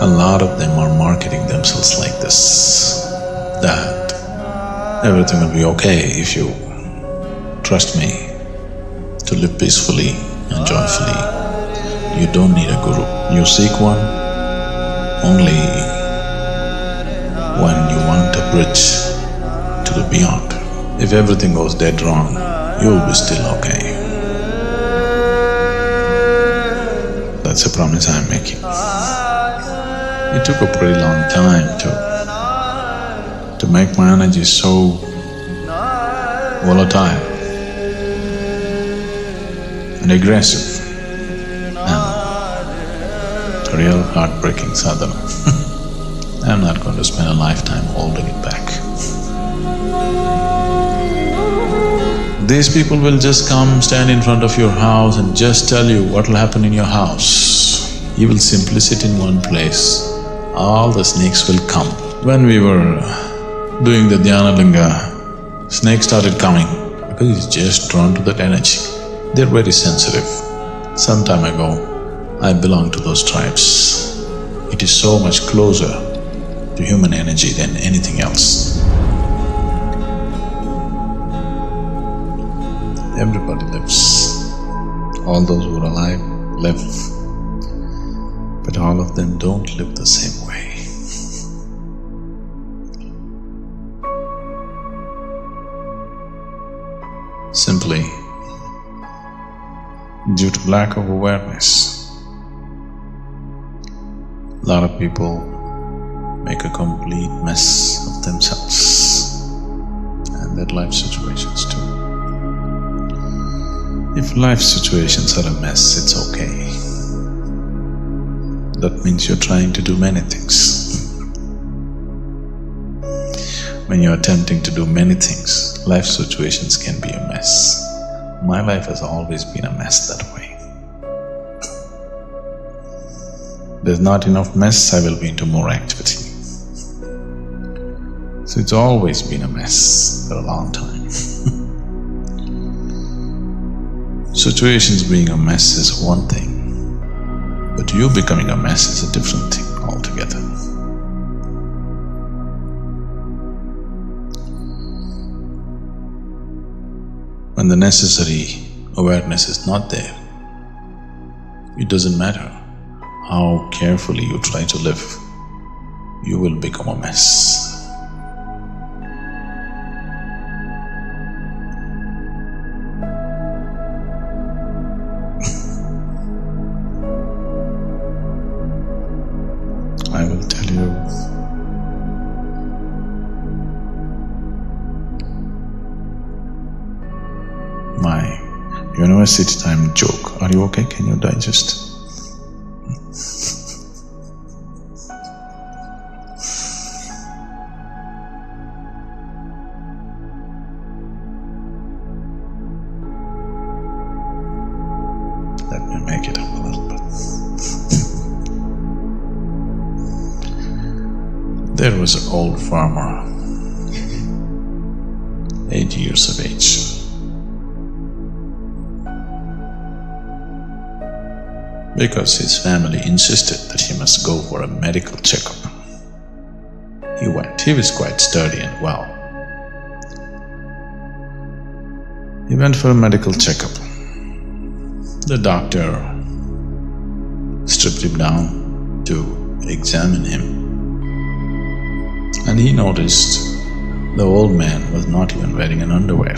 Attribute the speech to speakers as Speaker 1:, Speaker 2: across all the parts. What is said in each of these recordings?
Speaker 1: A lot of them are marketing themselves like this, that everything will be okay if you trust me to live peacefully and joyfully. You don't need a guru. You seek one only when you want a bridge to the beyond. If everything goes dead wrong, you will be still okay. That's a promise I'm making. It took a pretty long time to make my energy so volatile and aggressive and a real heartbreaking sadhana. I'm not going to spend a lifetime holding it back. These people will just come, stand in front of your house and just tell you what will happen in your house. You will simply sit in one place. All the snakes will come. When we were doing the Dhyana Linga, snakes started coming because it's just drawn to that energy. They're very sensitive. Some time ago, I belonged to those tribes. It is so much closer to human energy than anything else. Everybody lives. All those who are alive live, but all of them don't live the same way. Simply due to lack of awareness, a lot of people make a complete mess of themselves and their life situations too. If life situations are a mess, it's okay. That means you're trying to do many things. When you're attempting to do many things, life situations can be a mess. My life has always been a mess that way. There's not enough mess, I will be into more activity. So it's always been a mess for a long time. Situations being a mess is one thing, but you becoming a mess is a different thing altogether. When the necessary awareness is not there, it doesn't matter how carefully you try to live, you will become a mess. I will tell you, my university time joke. Are you okay? Can you digest? Let me make it up a little bit. There was an old farmer, 80 years of age. Because his family insisted that he must go for a medical checkup. He went. He was quite sturdy and well. He went for a medical checkup. The doctor stripped him down to examine him, and he noticed the old man was not even wearing an underwear.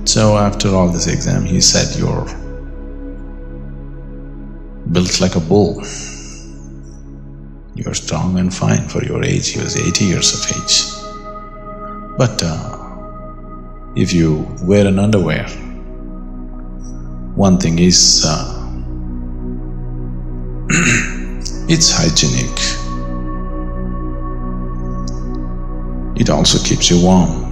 Speaker 1: So after all this exam, he said, "You're built like a bull. You're strong and fine for your age." He was 80 years of age. But if you wear an underwear, one thing is, it's hygienic. It also keeps you warm.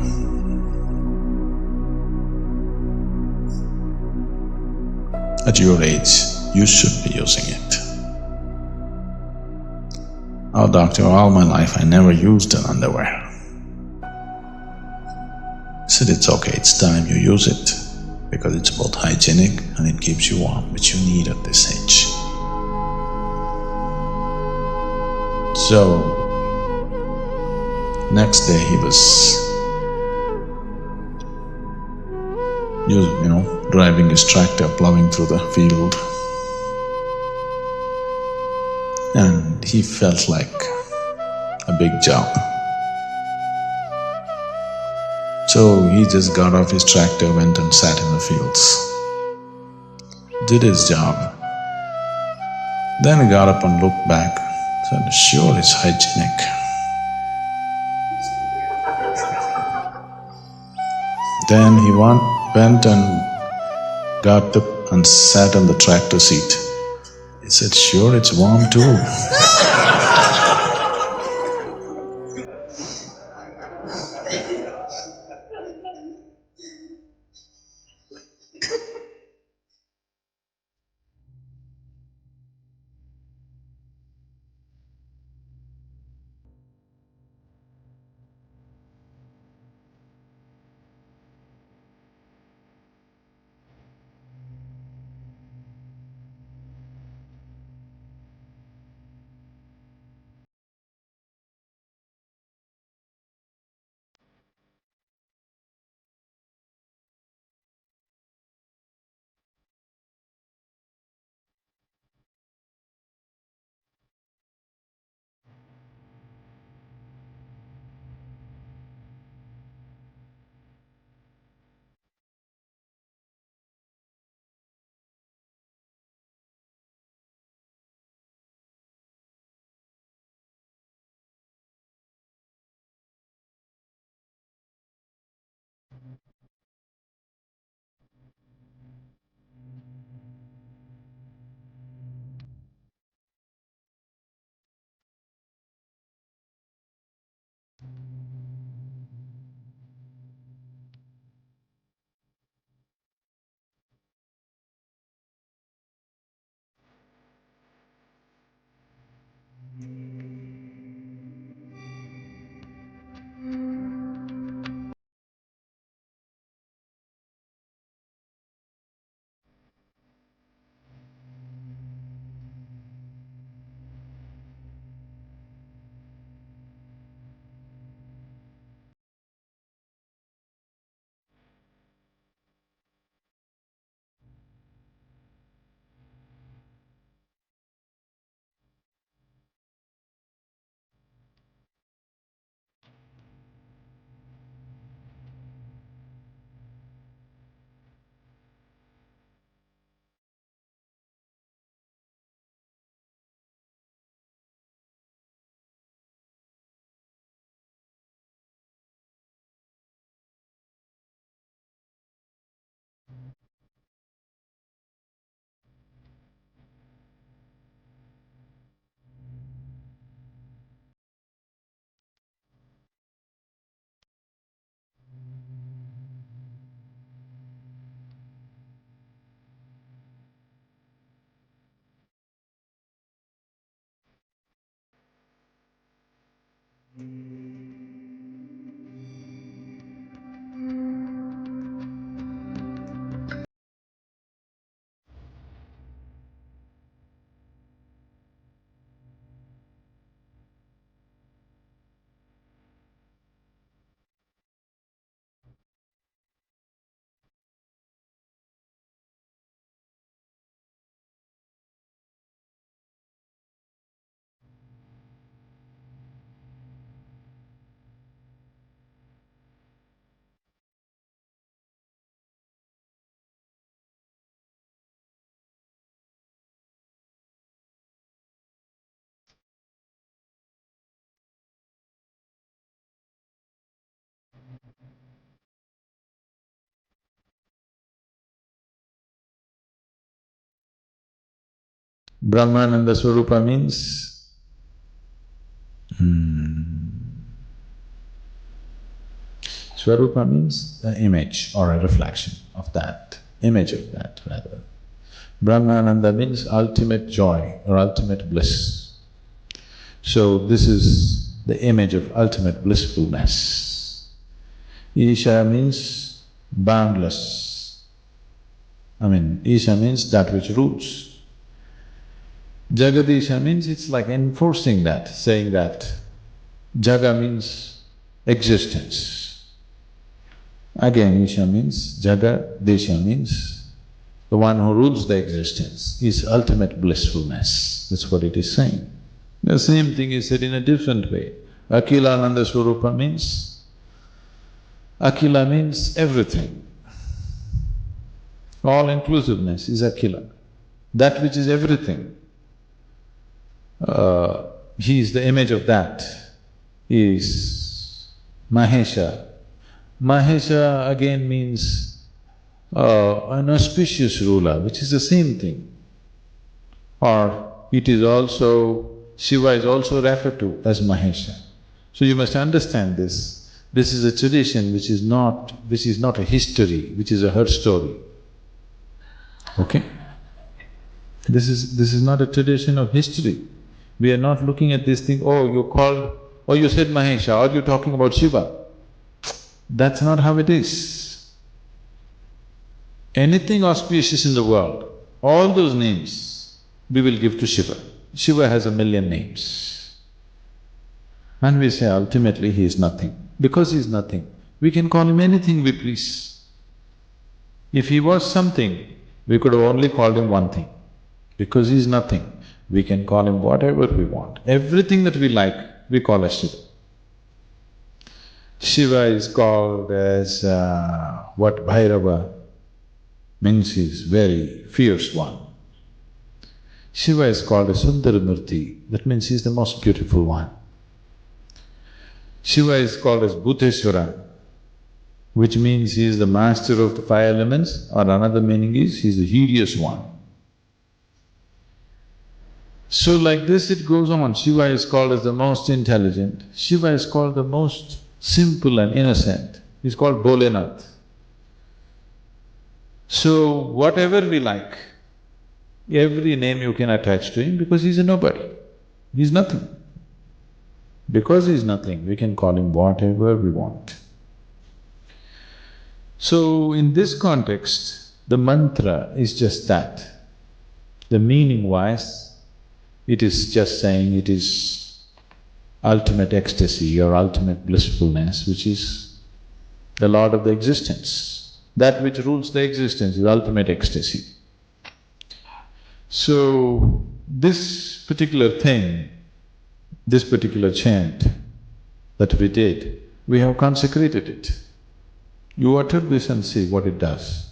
Speaker 1: At your age, you should be using it. "Oh doctor, all my life I never used an underwear." I said, "It's okay, it's time you use it, because it's both hygienic and it keeps you warm, which you need at this age." So, next day he was, driving his tractor, plowing through the field, and he felt like a big job. So he just got off his tractor, went and sat in the fields, did his job. Then he got up and looked back, said, sure, it's hygienic. Then he went and got up and sat on the tractor seat. He said, sure, it's warm too. Brahmananda Swarupa means Swarupa means the image or a reflection of that, image of that rather. Brahmananda means ultimate joy or ultimate bliss. So this is the image of ultimate blissfulness. Isha means boundless. Isha means that which rules. Jagadisha means it's like enforcing that, saying that Jaga means existence. Again, Isha means Jaga, Desha means the one who rules the existence is ultimate blissfulness. That's what it is saying. The same thing is said in a different way. Akhilananda Swarupa means… Akhila means everything. All-inclusiveness is Akhila. That which is everything, he is the image of that, he is Mahesha. Mahesha again means an auspicious ruler, which is the same thing. Or it is also… Shiva is also referred to as Mahesha. So you must understand this. This is a tradition which is not a history, which is a her story. Okay? This is not a tradition of history. We are not looking at this thing, oh, you called… oh, you said Mahesha, or you're talking about Shiva. That's not how it is. Anything auspicious in the world, all those names we will give to Shiva. Shiva has 1,000,000 names. And we say ultimately he is nothing. Because he is nothing, we can call him anything we please. If he was something, we could have only called him one thing. Because he is nothing, we can call him whatever we want. Everything that we like, we call as Shiva. Shiva is called as what Bhairava means he is very fierce one. Shiva is called as Sundaramurti, that means he is the most beautiful one. Shiva is called as Bhuteshwara, which means he is the master of the five elements, or another meaning is he is the hideous one. So like this it goes on. Shiva is called as the most intelligent, Shiva is called the most simple and innocent, he's called Bholenath. So whatever we like, every name you can attach to him because he's a nobody, he's nothing. Because he's nothing, we can call him whatever we want. So in this context, the mantra is just that. The meaning-wise, it is just saying it is ultimate ecstasy or ultimate blissfulness, which is the Lord of the existence. That which rules the existence is ultimate ecstasy. So this particular thing, this particular chant that we did, we have consecrated it. You utter this and see what it does.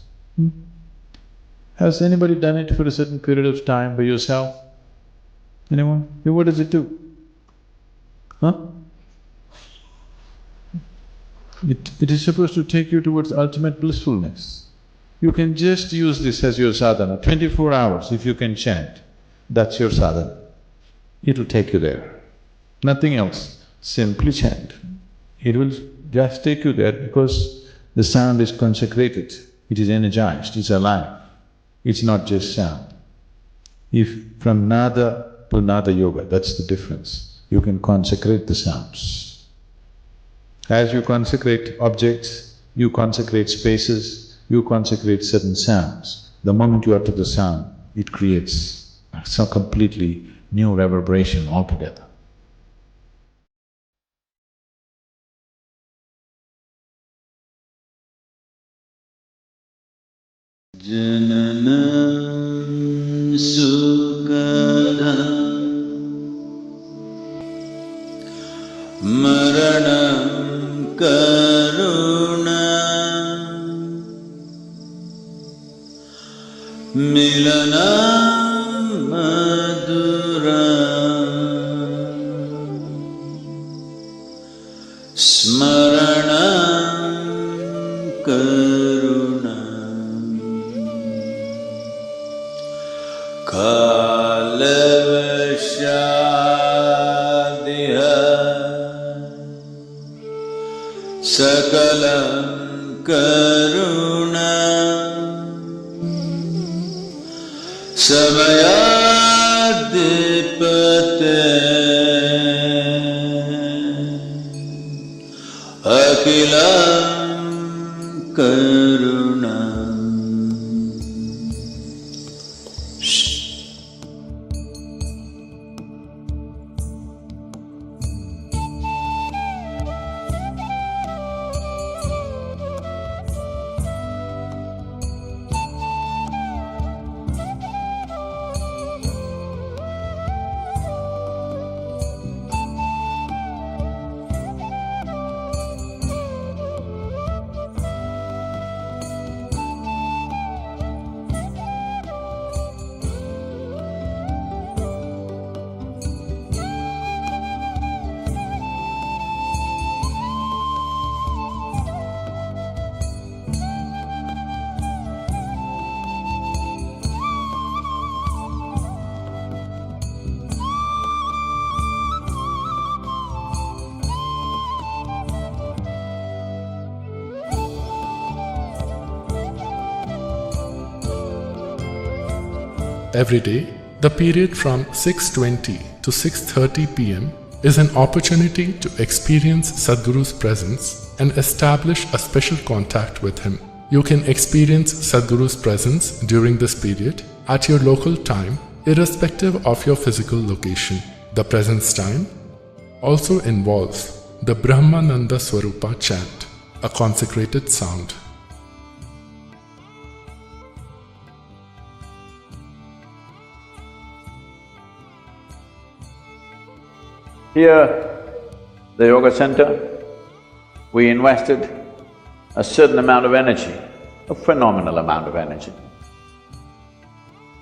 Speaker 1: Has anybody done it for a certain period of time by yourself? Anyone? What does it do? Huh? It is supposed to take you towards ultimate blissfulness. You can just use this as your sadhana, 24 hours if you can chant, that's your sadhana. It'll take you there. Nothing else, simply chant. It will just take you there because the sound is consecrated, it is energized, it's alive. It's not just sound. If from nada to nada yoga, that's the difference. You can consecrate the sounds. As you consecrate objects, you consecrate spaces, you consecrate certain sounds. The moment you utter the sound, it creates some completely new reverberation altogether. Jananam sukada maranam karuna milanam madura smaranam karuna kalavashadiha sakalam karuna samayadipate akilam karuna.
Speaker 2: Every day, the period from 6:20 to 6:30 p.m. is an opportunity to experience Sadhguru's presence and establish a special contact with him. You can experience Sadhguru's presence during this period at your local time, irrespective of your physical location. The presence time also involves the Brahmananda Swarupa chant, a consecrated sound.
Speaker 3: Here, the Yoga Center, we invested a certain amount of energy, a phenomenal amount of energy,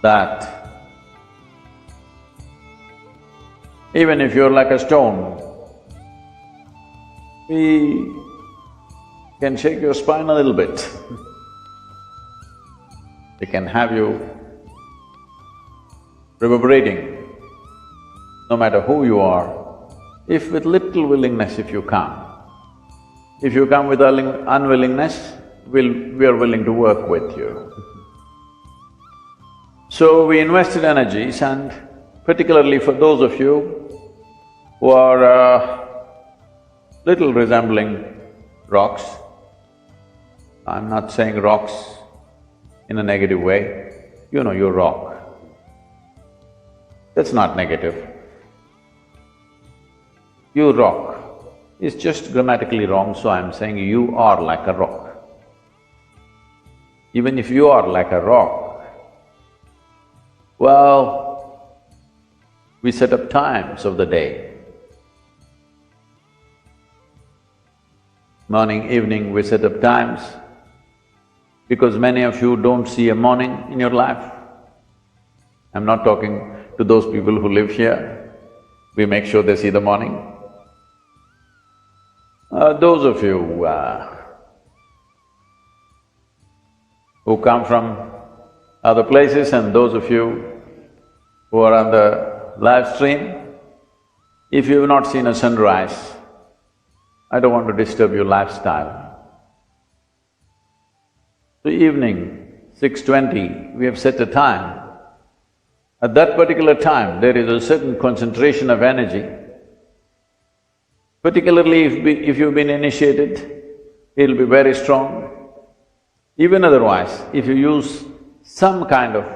Speaker 3: that even if you're like a stone, we can shake your spine a little bit. We can have you reverberating, no matter who you are. If with little willingness if you come. If you come with unwillingness, we are willing to work with you. So we invested energies, and particularly for those of you who are little resembling rocks, I'm not saying rocks in a negative way, you know you're rock. That's not negative. You rock is just grammatically wrong, so I'm saying you are like a rock. Even if you are like a rock, well, we set up times of the day. Morning, evening, we set up times because many of you don't see a morning in your life. I'm not talking to those people who live here, we make sure they see the morning. Those of you who come from other places and those of you who are on the live stream, if you have not seen a sunrise, I don't want to disturb your lifestyle. So evening, 6:20, we have set a time. At that particular time, there is a certain concentration of energy. Particularly if you've been initiated, it'll be very strong. Even otherwise, if you use some kind of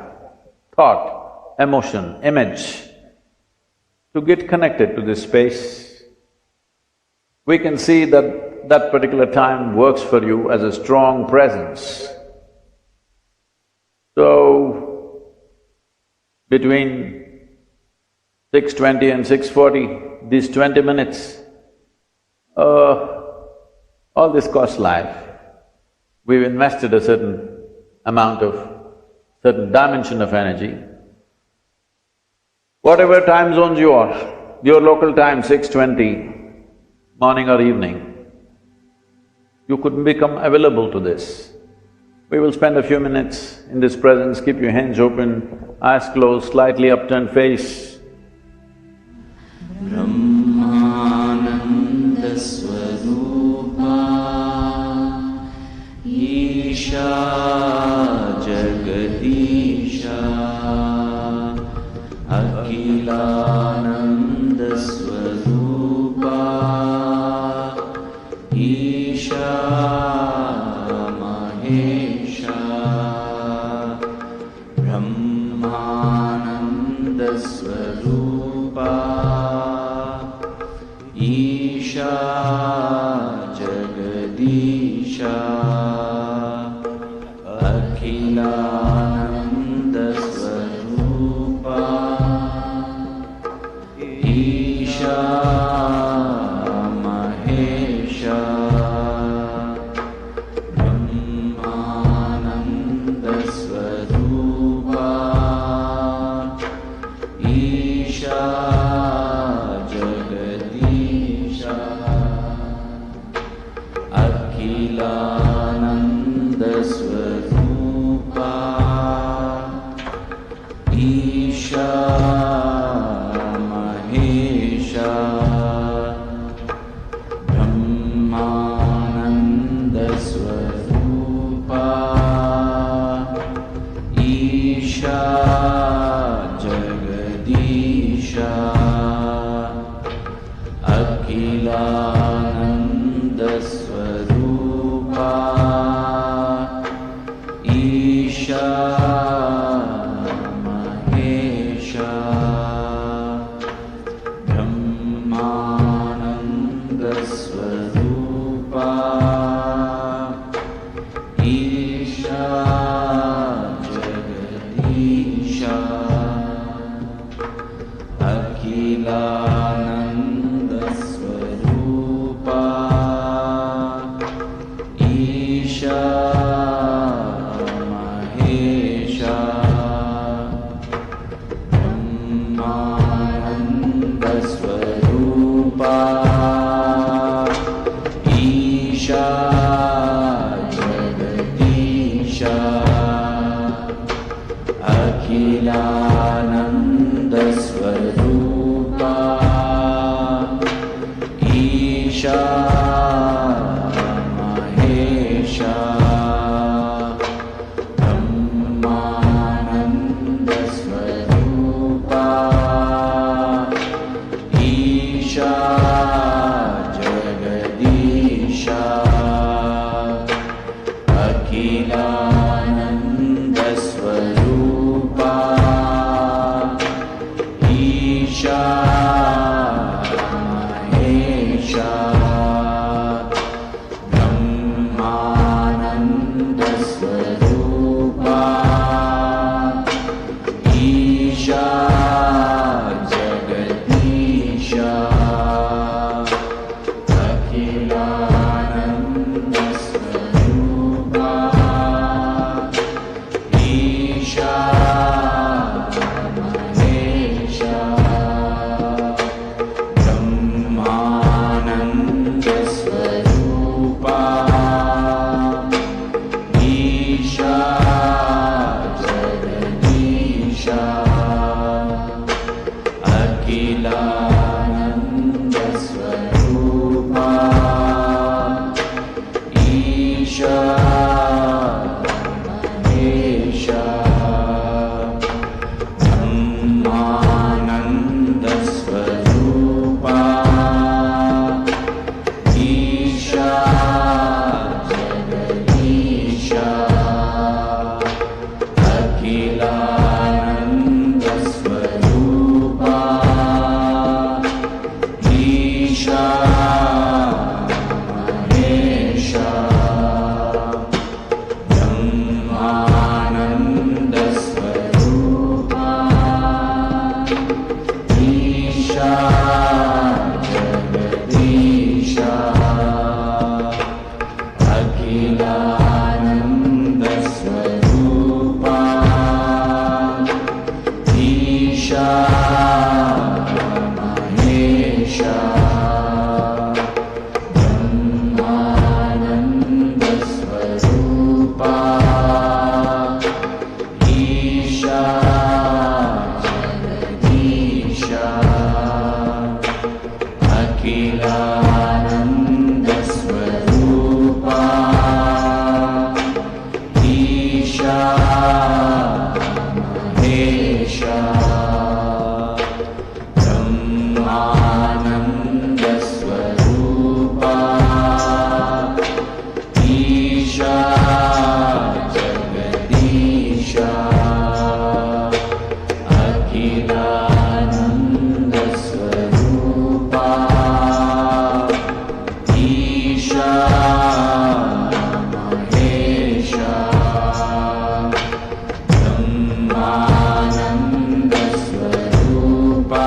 Speaker 3: thought, emotion, image to get connected to this space, we can see that that particular time works for you as a strong presence. So, between 6:20 and 6:40, these 20 minutes, all this costs life. We've invested a certain amount of, certain dimension of energy. Whatever time zones you are, your local time, 6:20, morning or evening, you could become available to this. We will spend a few minutes in this presence, keep your hands open, eyes closed, slightly upturned face.
Speaker 4: Swarupa Isha Jagadisha Akhilananda Swarupa Isha Mahesha Brahmananda Swarupa Isha Jagadisha Akhilananda Swarupa Isha Mahesha Brahmananda Swarupa Isha Akhilananda Swarupa Isha Mahesha Akhilanandasvarupa Isha Mahesha Brahmanandasvarupa Isha Jagadisha Akhilanandasvarupa Isha Mahesha Brahmanandasvarupa Isha Jagadisha Akhilanandasvarupa Isha Mahesha Brahmanandasvarupa Isha Jagadisha Akhilanandasvarupa Isha Mahesha Brahmanandasvarupa Isha Jagadisha Akhilanandasvarupa Isha Mahesha Brahmanandasvarupa Isha Jagadisha Akhilanandasvarupa Isha Mahesha Brahmanandasvarupa Isha Jagadisha Akhilanandasvarupa Isha Mahesha Brahmanandasvarupa Isha Jagadisha Akhilanandasvarupa Isha Mahesha Brahmanandasvarupa Isha Jagadisha Akhilanandasvarupa Isha Mahesha Brahmanandasvarupa Isha Jagadisha Akhilanandasvarupa Isha Mahesha Brahmanandasvarupa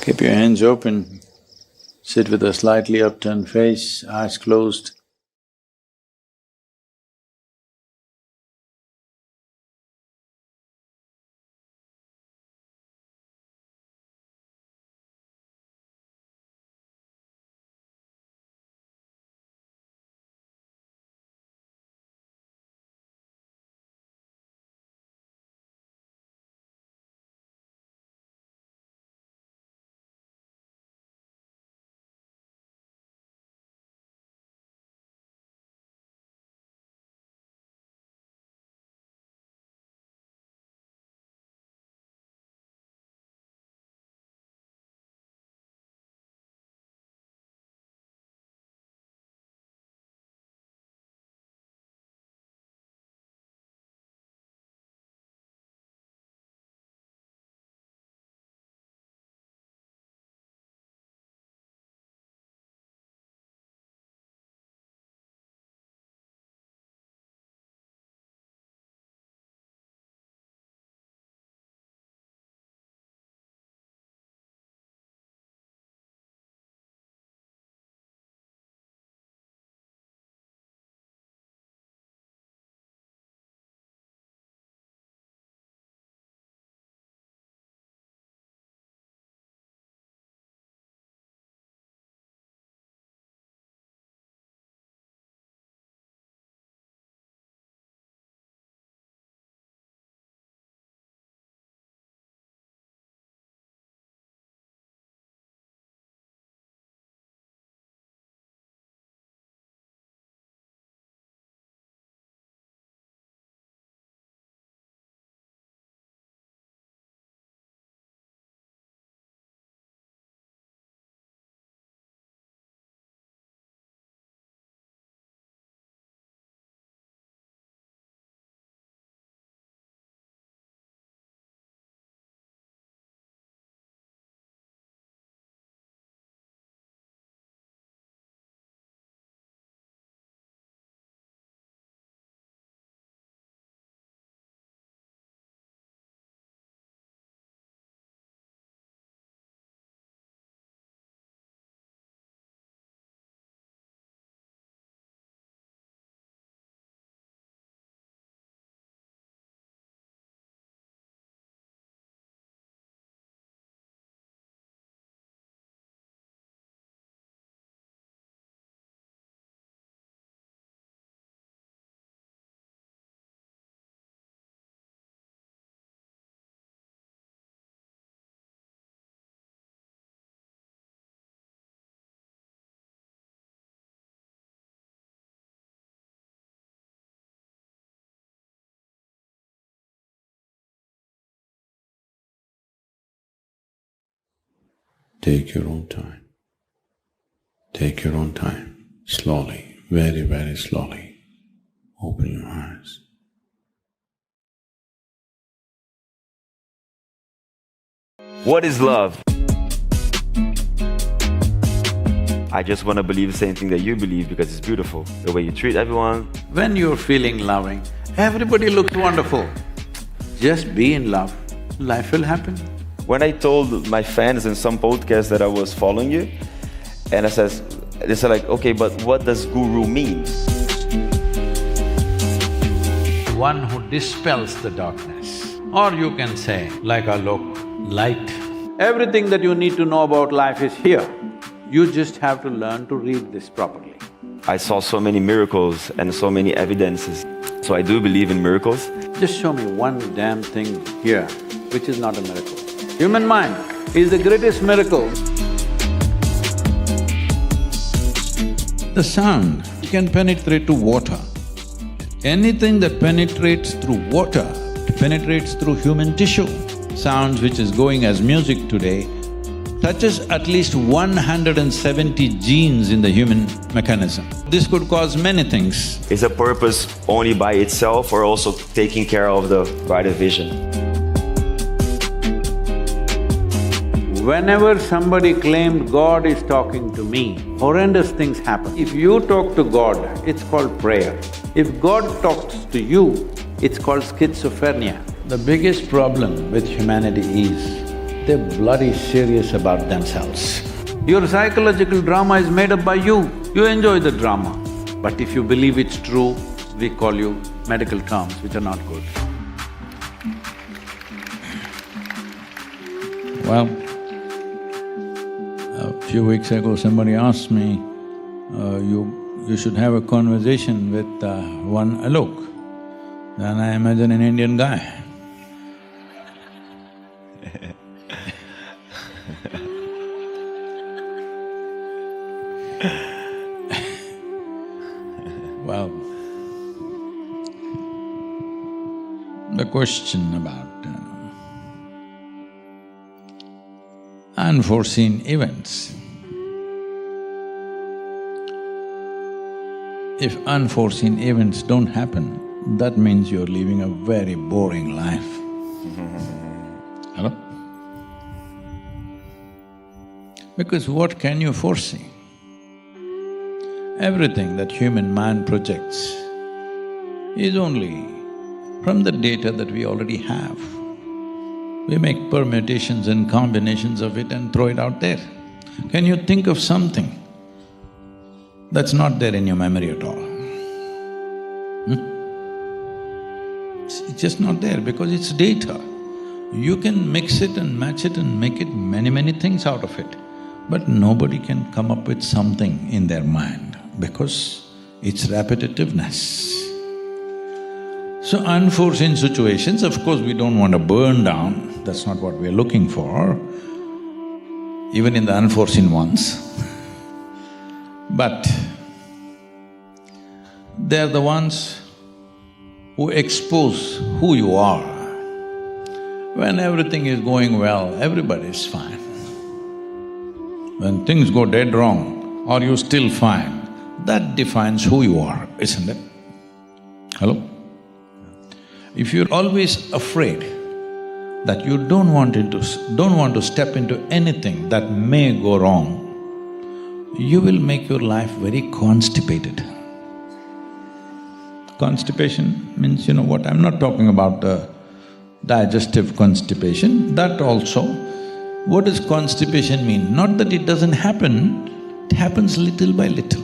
Speaker 3: Keep your hands open, sit with a slightly upturned face, eyes closed. Take your own time. Take your own time. Slowly, very, very slowly, open your eyes.
Speaker 5: What is love? I just want to believe the same thing that you believe because it's beautiful. The way you treat everyone.
Speaker 3: When you're feeling loving, everybody looks wonderful. Just be in love, life will happen.
Speaker 5: When I told my fans in some podcast that I was following you, and they said like, okay, but what does guru mean?
Speaker 3: One who dispels the darkness. Or you can say, like Alok, light. Everything that you need to know about life is here. You just have to learn to read this properly.
Speaker 5: I saw so many miracles and so many evidences. So I do believe in miracles.
Speaker 3: Just show me one damn thing here which is not a miracle. Human mind is the greatest miracle. The sound can penetrate to water. Anything that penetrates through water penetrates through human tissue. Sounds which is going as music today touches at least 170 genes in the human mechanism. This could cause many things.
Speaker 5: Is a purpose only by itself or also taking care of the brighter vision?
Speaker 3: Whenever somebody claimed God is talking to me, horrendous things happen. If you talk to God, it's called prayer. If God talks to you, it's called schizophrenia. The biggest problem with humanity is they're bloody serious about themselves. Your psychological drama is made up by you. You enjoy the drama. But if you believe it's true, we call you medical terms which are not good.
Speaker 1: Well, a few weeks ago somebody asked me, you should have a conversation with one Alok. Then I imagine an Indian guy. Well, the question about unforeseen events. If unforeseen events don't happen, that means you're living a very boring life. Hello? Because what can you foresee? Everything that human mind projects is only from the data that we already have. We make permutations and combinations of it and throw it out there. Can you think of something that's not there in your memory at all? It's just not there because it's data. You can mix it and match it and make it many things out of it, but nobody can come up with something in their mind because it's repetitiveness. So unforeseen situations, of course we don't want to burn down, that's not what we're looking for, even in the unforeseen ones. But they're the ones who expose who you are. When everything is going well, everybody's fine. When things go dead wrong, are you still fine? That defines who you are, isn't it? Hello? If you're always afraid that you don't want to step into anything that may go wrong, you will make your life very constipated. Constipation means, you know what, I'm not talking about digestive constipation, that also. What does constipation mean? Not that it doesn't happen, it happens little by little.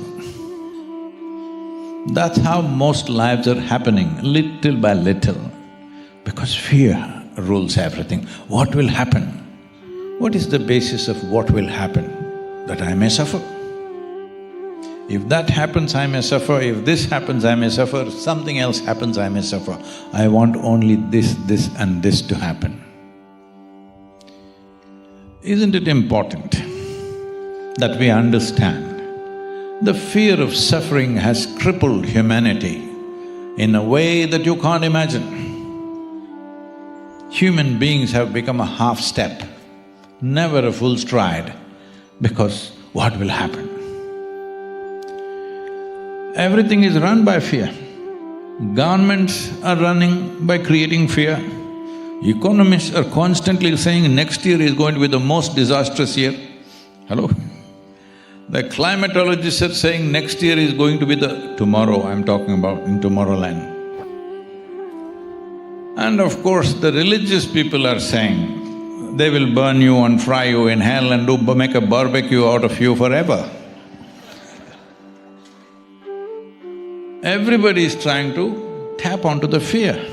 Speaker 1: That's how most lives are happening, little by little, because fear rules everything. What will happen? What is the basis of what will happen? That I may suffer. If that happens, I may suffer, if this happens, I may suffer, something else happens, I may suffer. I want only this and this to happen. Isn't it important that we understand the fear of suffering has crippled humanity in a way that you can't imagine. Human beings have become a half step, never a full stride, because what will happen? Everything is run by fear. Governments are running by creating fear. Economists are constantly saying next year is going to be the most disastrous year. Hello? The climatologists are saying next year is going to be the… tomorrow I'm talking about, in Tomorrowland. And of course, the religious people are saying they will burn you and fry you in hell and make a barbecue out of you forever. Everybody is trying to tap onto the fear.